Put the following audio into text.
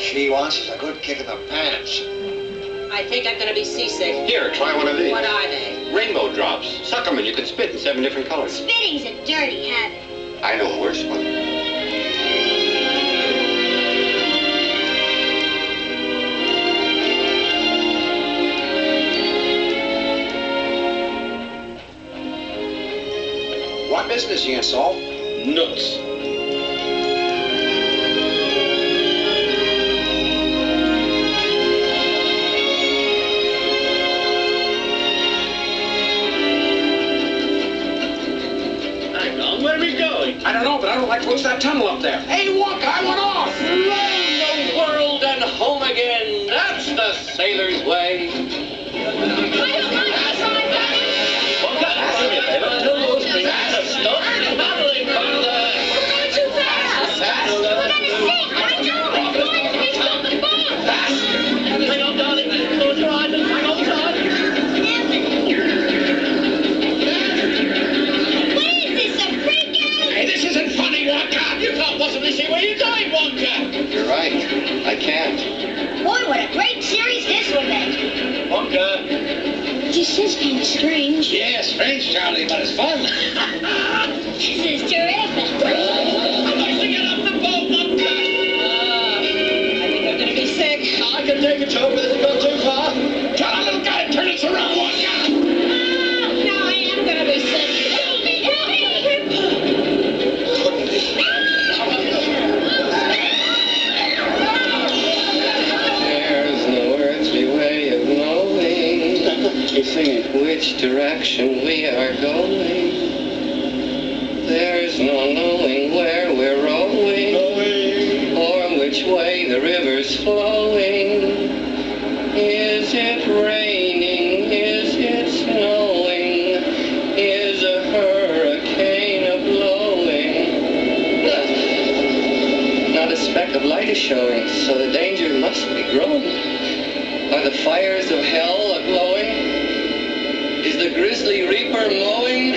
she wants is a good kick in the pants. I think I'm going to be seasick. Here, try one of these. What are they? Rainbow drops. Suck 'em and you can spit in 7 different colors. Spitting's a dirty habit. I know a worse one. What business you in, Saul? Nuts. Hang on, where are we going? I don't know, but I don't like to lose that tunnel up there. Hey, Wonka, I went off! Round the world and home again. That's the sailor's way. You're right. I can't. Boy, what a great series this would make. Wonka. This is kind of strange. Yeah, strange, Charlie, but it's fun. This is terrific. I'd like to get off the boat, Wonka. I think I'm going to be sick. I can take a joke, but it's not too far. Tell our little guy to turn us around, Wonka. No, I am going to be sick. Couldn't be. There's no earthly way of knowing which direction we are going. There's no knowing where we're rowing or which way the river's flowing. Is it raining? Is it snowing? Is a hurricane a-blowing? Not a speck of light is showing, so the danger must be growing. Are the fires of hell a-glowing? Is the grisly reaper mowing?